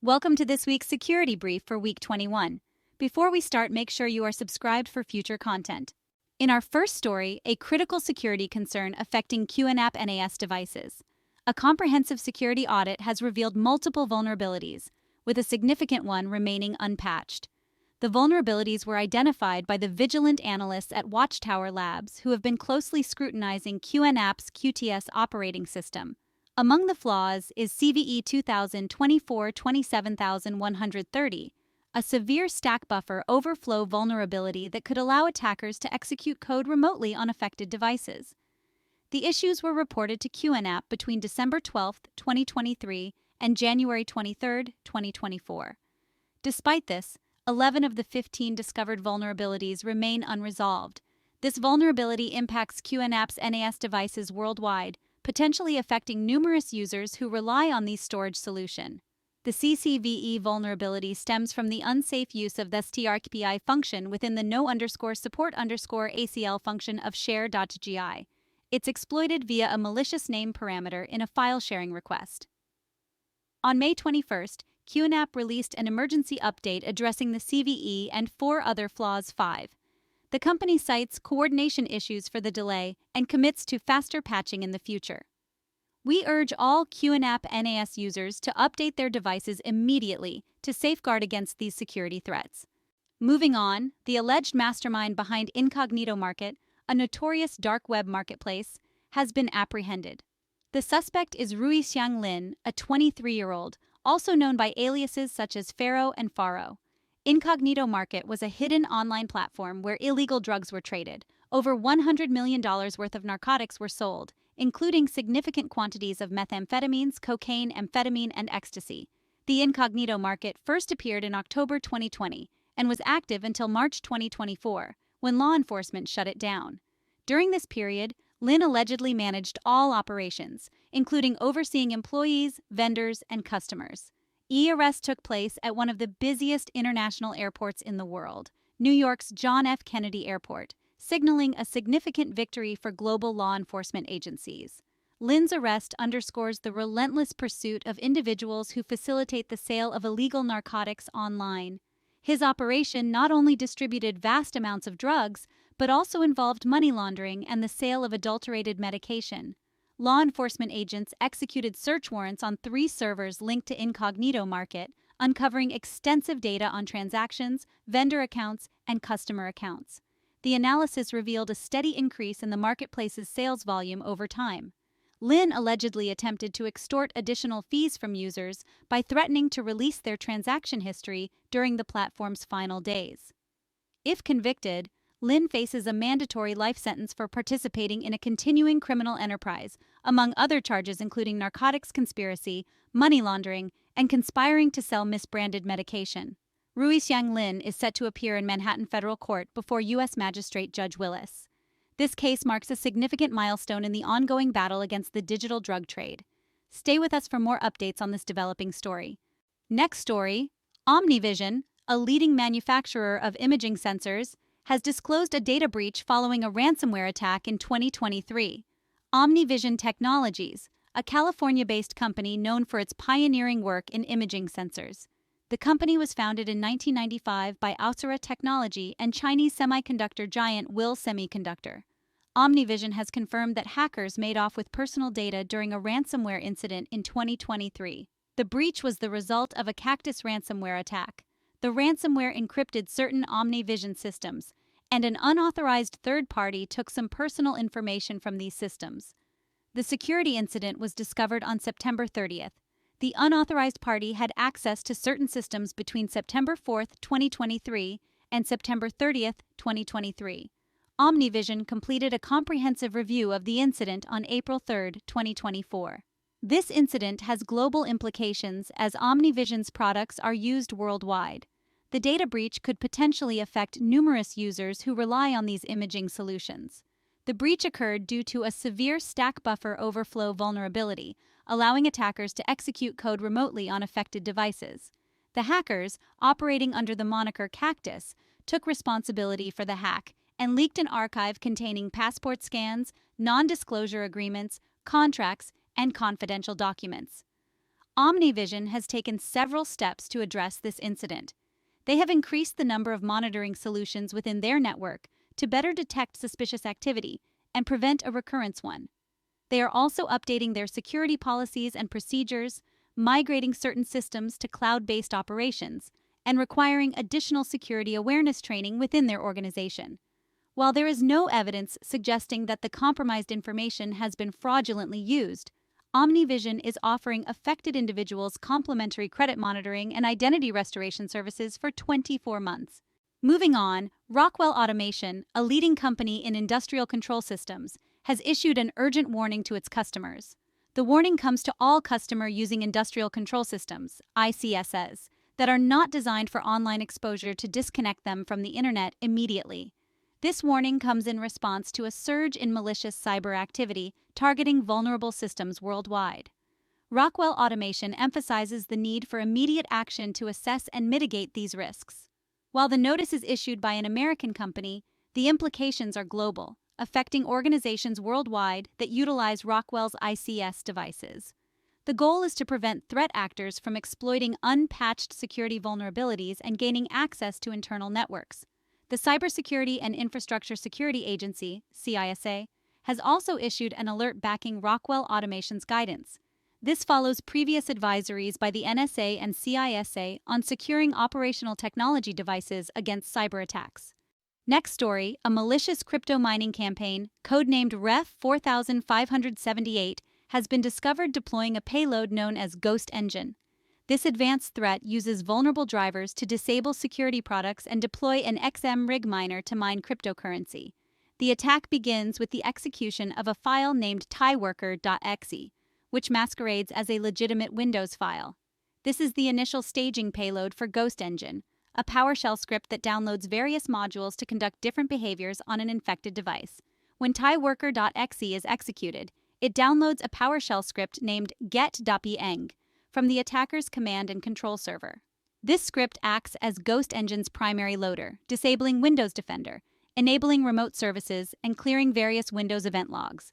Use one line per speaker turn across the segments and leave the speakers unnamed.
Welcome to this week's Security Brief for Week 21. Before we start, make sure you are subscribed for future content. In our first story, a critical security concern affecting QNAP NAS devices. A comprehensive security audit has revealed multiple vulnerabilities, with a significant one remaining unpatched. The vulnerabilities were identified by the vigilant analysts at Watchtower Labs, who have been closely scrutinizing QNAP's QTS operating system. Among the flaws is CVE 2024-27130, a severe stack buffer overflow vulnerability that could allow attackers to execute code remotely on affected devices. The issues were reported to QNAP between December 12, 2023 and January 23, 2024. Despite this, 11 of the 15 discovered vulnerabilities remain unresolved. This vulnerability impacts QNAP's NAS devices worldwide, potentially affecting numerous users who rely on these storage solutions. The CCVE vulnerability stems from the unsafe use of the strcpy function within the no_support_ACL function of share.gi. It's exploited via a malicious name parameter in a file sharing request. On May 21st, QNAP released an emergency update addressing the CVE and 4 other flaws. 5. The company cites coordination issues for the delay and commits to faster patching in the future. We urge all QNAP NAS users to update their devices immediately to safeguard against these security threats. Moving on, the alleged mastermind behind Incognito Market, a notorious dark web marketplace, has been apprehended. The suspect is Ruixiang Lin, a 23-year-old, also known by aliases such as Pharaoh and Faro. Incognito Market was a hidden online platform where illegal drugs were traded. Over $100 million worth of narcotics were sold, including significant quantities of methamphetamines, cocaine, amphetamine, and ecstasy. The Incognito Market first appeared in October 2020 and was active until March 2024, when law enforcement shut it down. During this period, Lin allegedly managed all operations, including overseeing employees, vendors, and customers. Arrest took place at one of the busiest international airports in the world, New York's John F. Kennedy Airport, signaling a significant victory for global law enforcement agencies. Lin's arrest underscores the relentless pursuit of individuals who facilitate the sale of illegal narcotics online. His operation not only distributed vast amounts of drugs, but also involved money laundering and the sale of adulterated medication. Law enforcement agents executed search warrants on 3 servers linked to Incognito Market, uncovering extensive data on transactions, vendor accounts, and customer accounts. The analysis revealed a steady increase in the marketplace's sales volume over time. Lin allegedly attempted to extort additional fees from users by threatening to release their transaction history during the platform's final days. If convicted, Lin faces a mandatory life sentence for participating in a continuing criminal enterprise, among other charges including narcotics conspiracy, money laundering, and conspiring to sell misbranded medication. Ruixiang Lin is set to appear in Manhattan Federal Court before U.S. Magistrate Judge Willis. This case marks a significant milestone in the ongoing battle against the digital drug trade. Stay with us for more updates on this developing story. Next story, OmniVision, a leading manufacturer of imaging sensors, has disclosed a data breach following a ransomware attack in 2023. OmniVision Technologies, a California-based company known for its pioneering work in imaging sensors. The company was founded in 1995 by Ausura Technology and Chinese semiconductor giant Will Semiconductor. OmniVision has confirmed that hackers made off with personal data during a ransomware incident in 2023. The breach was the result of a Cactus ransomware attack. The ransomware encrypted certain OmniVision systems, and an unauthorized third party took some personal information from these systems. The security incident was discovered on September 30th. The unauthorized party had access to certain systems between September 4th, 2023 and September 30th, 2023. OmniVision completed a comprehensive review of the incident on April 3rd, 2024. This incident has global implications as OmniVision's products are used worldwide. The data breach could potentially affect numerous users who rely on these imaging solutions. The breach occurred due to a severe stack buffer overflow vulnerability, allowing attackers to execute code remotely on affected devices. The hackers, operating under the moniker Cactus, took responsibility for the hack and leaked an archive containing passport scans, non-disclosure agreements, contracts, and confidential documents. OmniVision has taken several steps to address this incident. They have increased the number of monitoring solutions within their network to better detect suspicious activity and prevent a recurrence one. They are also updating their security policies and procedures, migrating certain systems to cloud-based operations, and requiring additional security awareness training within their organization. While there is no evidence suggesting that the compromised information has been fraudulently used, OmniVision is offering affected individuals complimentary credit monitoring and identity restoration services for 24 months. Moving on, Rockwell Automation, a leading company in industrial control systems, has issued an urgent warning to its customers. The warning comes to all customers using industrial control systems, ICSs, that are not designed for online exposure to disconnect them from the internet immediately. This warning comes in response to a surge in malicious cyber activity targeting vulnerable systems worldwide. Rockwell Automation emphasizes the need for immediate action to assess and mitigate these risks. While the notice is issued by an American company, the implications are global, affecting organizations worldwide that utilize Rockwell's ICS devices. The goal is to prevent threat actors from exploiting unpatched security vulnerabilities and gaining access to internal networks. The Cybersecurity and Infrastructure Security Agency, CISA, has also issued an alert backing Rockwell Automation's guidance. This follows previous advisories by the NSA and CISA on securing operational technology devices against cyber attacks. Next story, a malicious crypto mining campaign, codenamed Ref 4578, has been discovered deploying a payload known as GhostEngine. This advanced threat uses vulnerable drivers to disable security products and deploy an XM-rig miner to mine cryptocurrency. The attack begins with the execution of a file named tieworker.exe, which masquerades as a legitimate Windows file. This is the initial staging payload for GhostEngine, a PowerShell script that downloads various modules to conduct different behaviors on an infected device. When tieworker.exe is executed, it downloads a PowerShell script named get.png from the attacker's command and control server. This script acts as GhostEngine's primary loader, disabling Windows Defender, enabling remote services, and clearing various Windows event logs.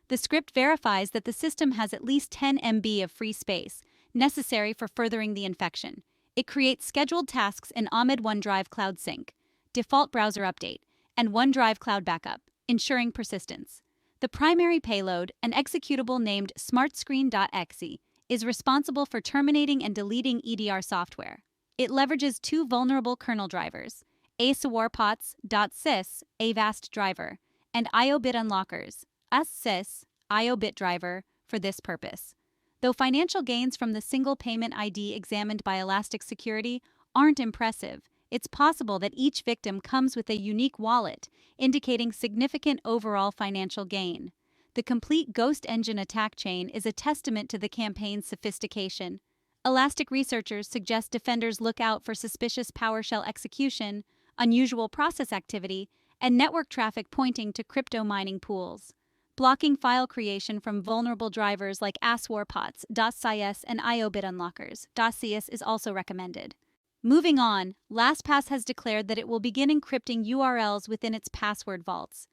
The script verifies that the system has at least 10 MB of free space, necessary for furthering the infection. It creates scheduled tasks in OneDrive Cloud Sync, default browser update, and OneDrive Cloud Backup, ensuring persistence. The primary payload, an executable named smartscreen.exe, is responsible for terminating and deleting EDR software. It leverages two vulnerable kernel drivers, aswarpots.sys, avast driver, and iobit unlockers, sys, iobit driver, for this purpose. Though financial gains from the single payment ID examined by Elastic Security aren't impressive, it's possible that each victim comes with a unique wallet, indicating significant overall financial gain. The complete GhostEngine attack chain is a testament to the campaign's sophistication. Elastic researchers suggest defenders look out for suspicious PowerShell execution, unusual process activity, and network traffic pointing to crypto mining pools. Blocking file creation from vulnerable drivers like aswarpots.sys and iobit unlockers.cs is also recommended. Moving on, LastPass has declared that it will begin encrypting URLs within its password vaults.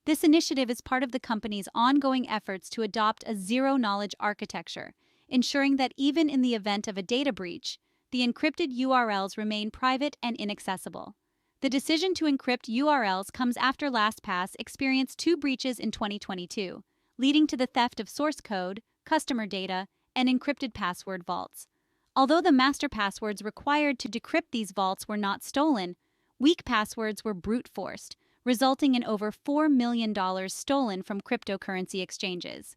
This initiative is part of the company's ongoing efforts to adopt a zero-knowledge architecture, ensuring that even in the event of a data breach, the encrypted URLs remain private and inaccessible. The decision to encrypt URLs comes after LastPass experienced 2 breaches in 2022, leading to the theft of source code, customer data, and encrypted password vaults. Although the master passwords required to decrypt these vaults were not stolen, weak passwords were brute-forced, resulting in over $4 million stolen from cryptocurrency exchanges.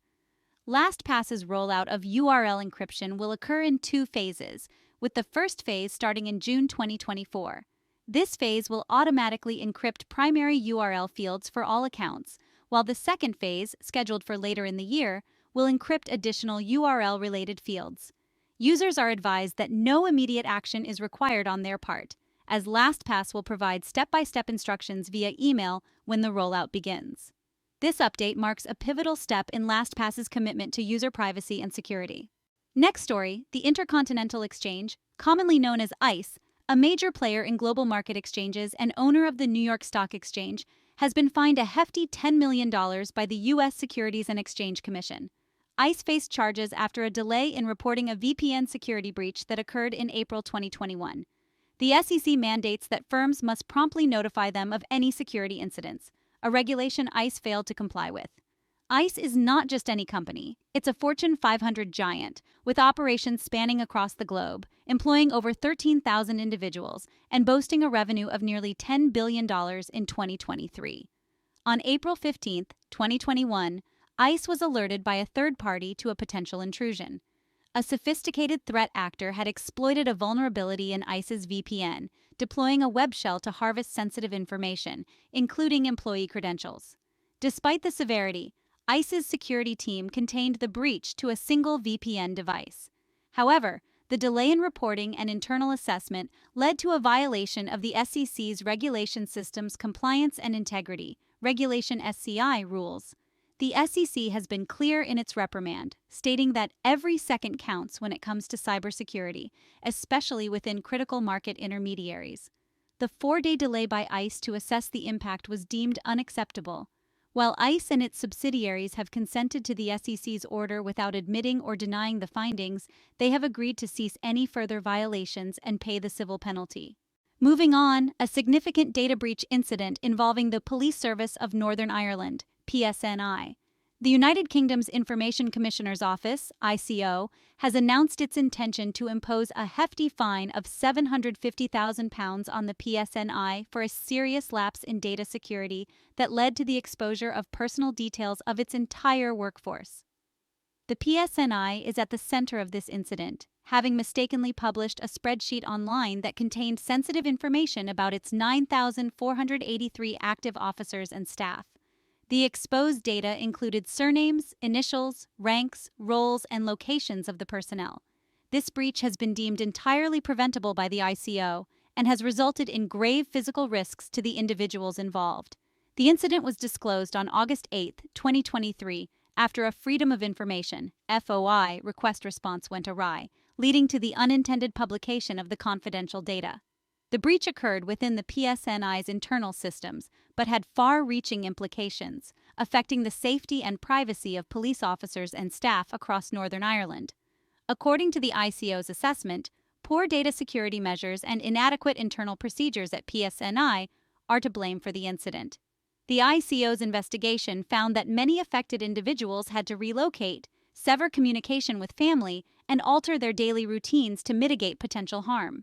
LastPass's rollout of URL encryption will occur in 2 phases, with the first phase starting in June 2024. This phase will automatically encrypt primary URL fields for all accounts, while the second phase, scheduled for later in the year, will encrypt additional URL-related fields. Users are advised that no immediate action is required on their part, as LastPass will provide step-by-step instructions via email when the rollout begins. This update marks a pivotal step in LastPass's commitment to user privacy and security. Next story, the Intercontinental Exchange, commonly known as ICE, a major player in global market exchanges and owner of the New York Stock Exchange, has been fined a hefty $10 million by the U.S. Securities and Exchange Commission. ICE faced charges after a delay in reporting a VPN security breach that occurred in April 2021. The SEC mandates that firms must promptly notify them of any security incidents, a regulation ICE failed to comply with. ICE is not just any company. It's a Fortune 500 giant, with operations spanning across the globe, employing over 13,000 individuals, and boasting a revenue of nearly $10 billion in 2023. On April 15, 2021, ICE was alerted by a third party to a potential intrusion. A sophisticated threat actor had exploited a vulnerability in ICE's VPN, deploying a web shell to harvest sensitive information, including employee credentials. Despite the severity, ICE's security team contained the breach to a single VPN device. However, the delay in reporting and internal assessment led to a violation of the SEC's Regulation Systems Compliance and Integrity, Regulation SCI rules. The SEC has been clear in its reprimand, stating that every second counts when it comes to cybersecurity, especially within critical market intermediaries. The 4-day delay by ICE to assess the impact was deemed unacceptable. While ICE and its subsidiaries have consented to the SEC's order without admitting or denying the findings, they have agreed to cease any further violations and pay the civil penalty. Moving on, a significant data breach incident involving the Police Service of Northern Ireland, PSNI. The United Kingdom's Information Commissioner's Office, ICO, has announced its intention to impose a hefty fine of £750,000 on the PSNI for a serious lapse in data security that led to the exposure of personal details of its entire workforce. The PSNI is at the center of this incident, having mistakenly published a spreadsheet online that contained sensitive information about its 9,483 active officers and staff. The exposed data included surnames, initials, ranks, roles, and locations of the personnel. This breach has been deemed entirely preventable by the ICO and has resulted in grave physical risks to the individuals involved. The incident was disclosed on August 8, 2023, after a Freedom of Information (FOI) request response went awry, leading to the unintended publication of the confidential data. The breach occurred within the PSNI's internal systems, but had far-reaching implications, affecting the safety and privacy of police officers and staff across Northern Ireland. According to the ICO's assessment, poor data security measures and inadequate internal procedures at PSNI are to blame for the incident. The ICO's investigation found that many affected individuals had to relocate, sever communication with family, and alter their daily routines to mitigate potential harm.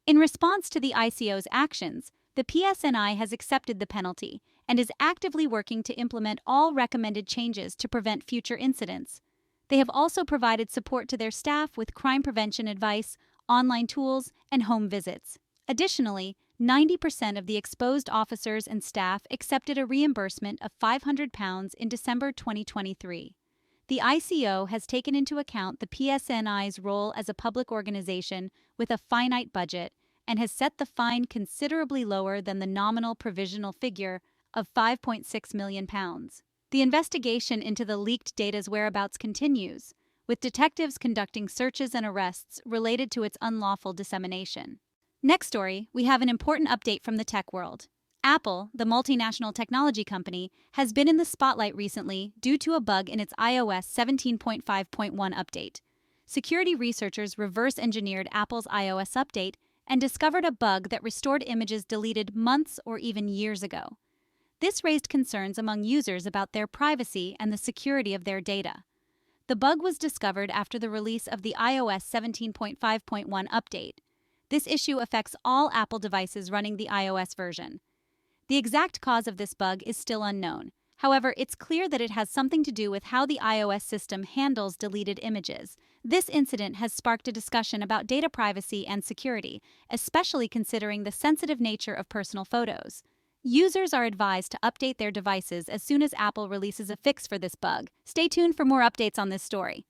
In response to the ICO's actions, the PSNI has accepted the penalty and is actively working to implement all recommended changes to prevent future incidents. They have also provided support to their staff with crime prevention advice, online tools, and home visits. Additionally, 90% of the exposed officers and staff accepted a reimbursement of £500 in December 2023. The ICO has taken into account the PSNI's role as a public organization with a finite budget and has set the fine considerably lower than the nominal provisional figure of £5.6 million. The investigation into the leaked data's whereabouts continues, with detectives conducting searches and arrests related to its unlawful dissemination. Next story, we have an important update from the tech world. Apple, the multinational technology company, has been in the spotlight recently due to a bug in its iOS 17.5.1 update. Security researchers reverse-engineered Apple's iOS update and discovered a bug that restored images deleted months or even years ago. This raised concerns among users about their privacy and the security of their data. The bug was discovered after the release of the iOS 17.5.1 update. This issue affects all Apple devices running the iOS version. The exact cause of this bug is still unknown. However, it's clear that it has something to do with how the iOS system handles deleted images. This incident has sparked a discussion about data privacy and security, especially considering the sensitive nature of personal photos. Users are advised to update their devices as soon as Apple releases a fix for this bug. Stay tuned for more updates on this story.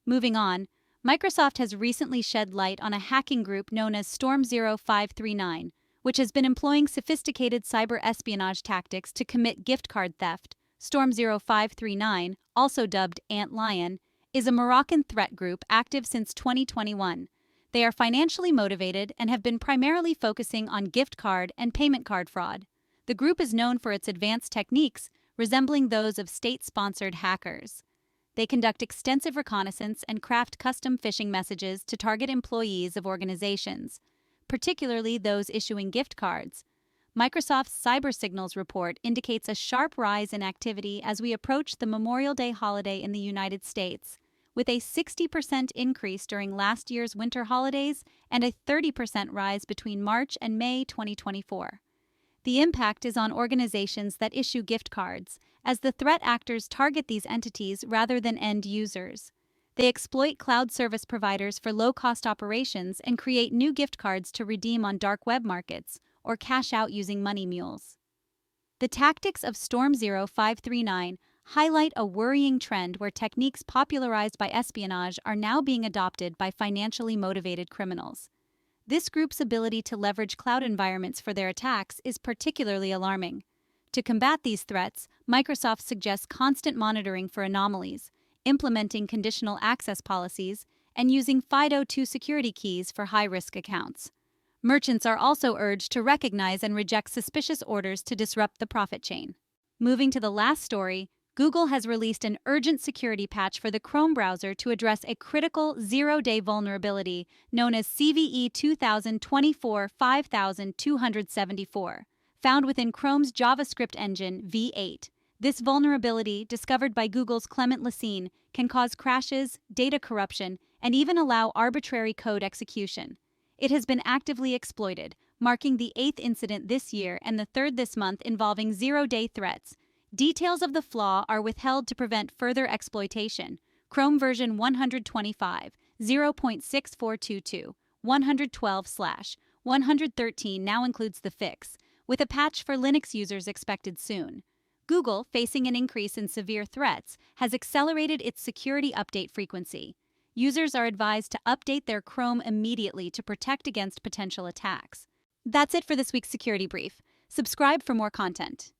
Moving on, Microsoft has recently shed light on a hacking group known as Storm 0539, which has been employing sophisticated cyber-espionage tactics to commit gift card theft. Storm 0539, also dubbed Ant Lion, is a Moroccan threat group active since 2021. They are financially motivated and have been primarily focusing on gift card and payment card fraud. The group is known for its advanced techniques, resembling those of state-sponsored hackers. They conduct extensive reconnaissance and craft custom phishing messages to target employees of organizations, particularly those issuing gift cards. Microsoft's Cyber Signals report indicates a sharp rise in activity as we approach the Memorial Day holiday in the United States, with a 60% increase during last year's winter holidays and a 30% rise between March and May 2024. The impact is on organizations that issue gift cards, as the threat actors target these entities rather than end users. They exploit cloud service providers for low-cost operations and create new gift cards to redeem on dark web markets or cash out using money mules. The tactics of Storm 0539 highlight a worrying trend where techniques popularized by espionage are now being adopted by financially motivated criminals. This group's ability to leverage cloud environments for their attacks is particularly alarming. To combat these threats, Microsoft suggests constant monitoring for anomalies, implementing conditional access policies, and using FIDO2 security keys for high-risk accounts. Merchants are also urged to recognize and reject suspicious orders to disrupt the profit chain. Moving to the last story, Google has released an urgent security patch for the Chrome browser to address a critical zero-day vulnerability known as CVE 2024-5274, found within Chrome's JavaScript engine V8. This vulnerability, discovered by Google's Clement Lacine, can cause crashes, data corruption, and even allow arbitrary code execution. It has been actively exploited, marking the 8th incident this year and the 3rd this month involving zero-day threats. Details of the flaw are withheld to prevent further exploitation. Chrome version 125, 0.6422, 112/113 now includes the fix, with a patch for Linux users expected soon. Google, facing an increase in severe threats, has accelerated its security update frequency. Users are advised to update their Chrome immediately to protect against potential attacks. That's it for this week's Security Brief. Subscribe for more content.